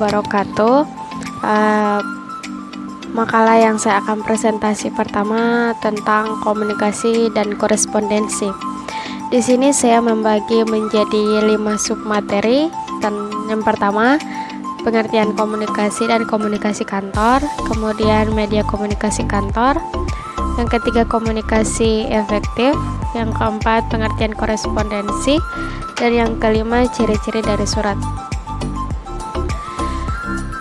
wabarakatuh. Makalah yang saya akan presentasi pertama tentang komunikasi dan korespondensi. Di sini saya membagi menjadi 5 submateri. Dan yang pertama, pengertian komunikasi dan komunikasi kantor, kemudian media komunikasi kantor, yang ketiga komunikasi efektif, yang keempat pengertian korespondensi, dan yang kelima ciri-ciri dari surat.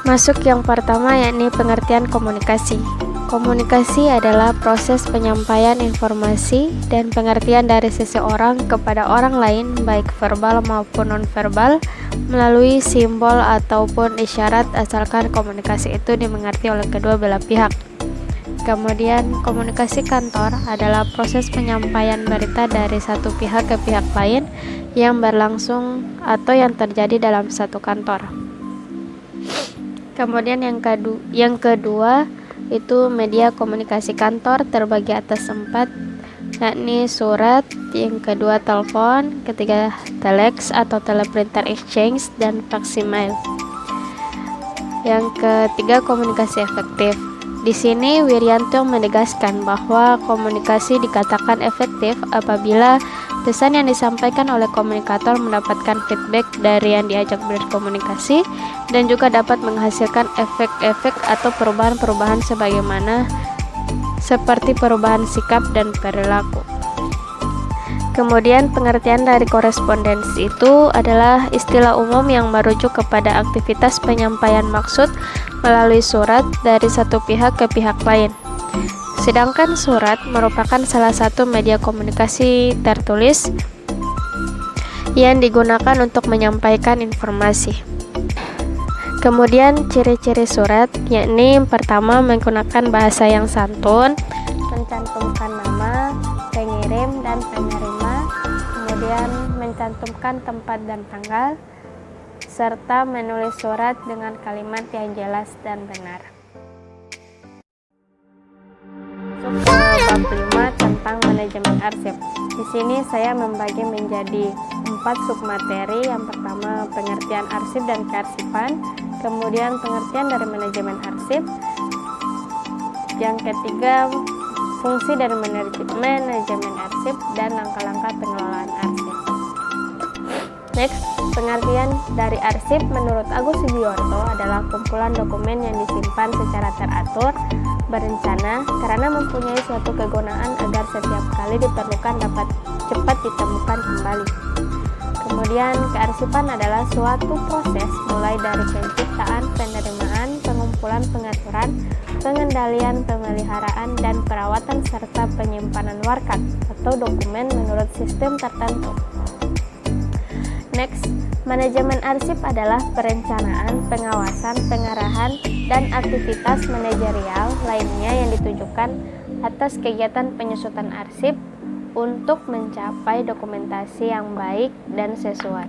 Masuk yang pertama, yakni pengertian komunikasi. Komunikasi adalah proses penyampaian informasi dan pengertian dari seseorang kepada orang lain, baik verbal maupun nonverbal, melalui simbol ataupun isyarat, asalkan komunikasi itu dimengerti oleh kedua belah pihak. Kemudian, komunikasi kantor adalah proses penyampaian berita dari satu pihak ke pihak lain yang berlangsung atau yang terjadi dalam satu kantor. Kemudian yang kedua itu media komunikasi kantor, terbagi atas 4, yakni surat, yang kedua telepon, ketiga telex atau teleprinter exchange, dan faksimiles. Yang ketiga komunikasi efektif. Di sini Wirianto menegaskan bahwa komunikasi dikatakan efektif apabila pesan yang disampaikan oleh komunikator mendapatkan feedback dari yang diajak berkomunikasi dan juga dapat menghasilkan efek-efek atau perubahan-perubahan sebagaimana seperti perubahan sikap dan perilaku. Kemudian pengertian dari korespondensi itu adalah istilah umum yang merujuk kepada aktivitas penyampaian maksud melalui surat dari satu pihak ke pihak lain. Sedangkan surat merupakan salah satu media komunikasi tertulis yang digunakan untuk menyampaikan informasi. Kemudian ciri-ciri surat, yakni pertama menggunakan bahasa yang santun, mencantumkan nama pengirim dan penerima, kemudian mencantumkan tempat dan tanggal, serta menulis surat dengan kalimat yang jelas dan benar. Bab 5 tentang manajemen arsip. Di sini saya membagi menjadi 4 submateri. Yang pertama pengertian arsip dan kearsipan, kemudian pengertian dari manajemen arsip, yang ketiga fungsi dari manajemen arsip, dan langkah-langkah pengelolaan arsip. Next, pengertian dari arsip menurut Agus Sugiyorto adalah kumpulan dokumen yang disimpan secara teratur, berencana, karena mempunyai suatu kegunaan agar setiap kali diperlukan dapat cepat ditemukan kembali. Kemudian, kearsipan adalah suatu proses mulai dari penciptaan, penerimaan, pengumpulan, pengaturan, pengendalian, pemeliharaan, dan perawatan serta penyimpanan warkat atau dokumen menurut sistem tertentu. Next, manajemen arsip adalah perencanaan, pengawasan, pengarahan, dan aktivitas manajerial lainnya yang ditujukan atas kegiatan penyusutan arsip untuk mencapai dokumentasi yang baik dan sesuai.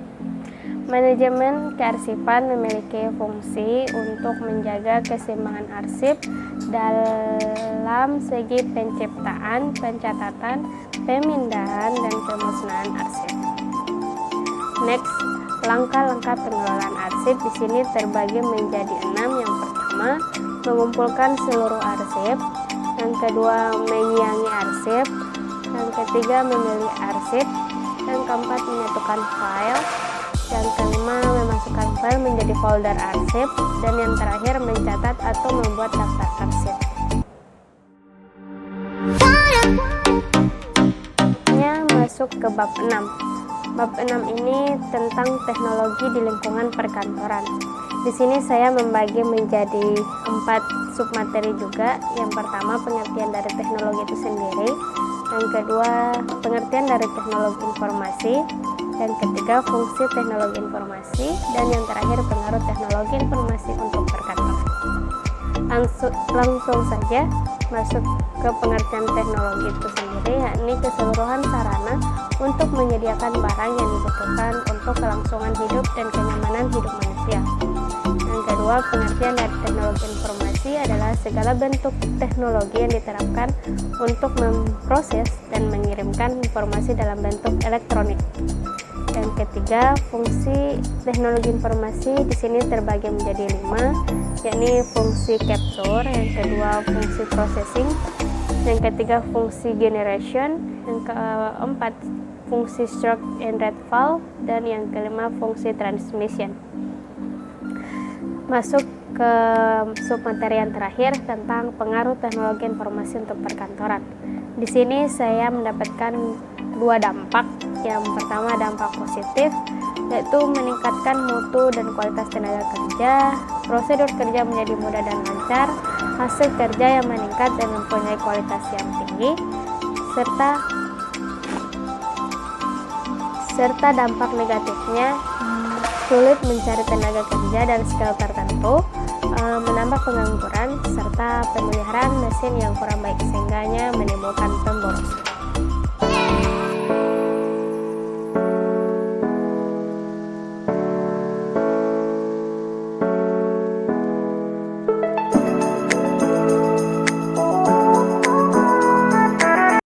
Manajemen kearsipan memiliki fungsi untuk menjaga keseimbangan arsip dalam segi penciptaan, pencatatan, pemindahan, dan pemusnahan arsip. Next, langkah-langkah pengelolaan arsip di sini terbagi menjadi 6. Yang pertama, mengumpulkan seluruh arsip. Yang kedua, menyiangi arsip. Yang ketiga, memilih arsip. Yang keempat, menyatukan file. Yang kelima, memasukkan file menjadi folder arsip. Dan yang terakhir, mencatat atau membuat daftar arsip. Masuk ke bab 6. Bab 6 ini tentang teknologi di lingkungan perkantoran. Di sini saya membagi menjadi 4 submateri juga. Yang pertama, pengertian dari teknologi itu sendiri. Yang kedua, pengertian dari teknologi informasi. Yang ketiga, fungsi teknologi informasi. Dan yang terakhir, pengaruh teknologi informasi untuk perkantoran. Langsung saja masuk ke pengertian teknologi itu sendiri, yakni keseluruhan sarana untuk menyediakan barang yang dibutuhkan untuk kelangsungan hidup dan kenyamanan hidup manusia. Yang kedua, pengertian dari teknologi informasi adalah segala bentuk teknologi yang diterapkan untuk memproses dan mengirimkan informasi dalam bentuk elektronik. Yang ketiga, fungsi teknologi informasi di sini terbagi menjadi 5, yakni fungsi capture, yang kedua fungsi processing, yang ketiga fungsi generation, yang keempat fungsi stroke and retrieval, dan yang kelima fungsi transmission. Masuk ke submateri yang terakhir tentang pengaruh teknologi informasi untuk perkantoran. Di sini saya mendapatkan 2 dampak. Yang pertama dampak positif, yaitu meningkatkan mutu dan kualitas tenaga kerja, prosedur kerja menjadi mudah dan lancar, hasil kerja yang meningkat dan mempunyai kualitas yang tinggi, serta dampak negatifnya, sulit mencari tenaga kerja dan skill tertentu, menambah pengangguran, serta pemeliharaan mesin yang kurang baik sehingga menimbulkan pemborosan.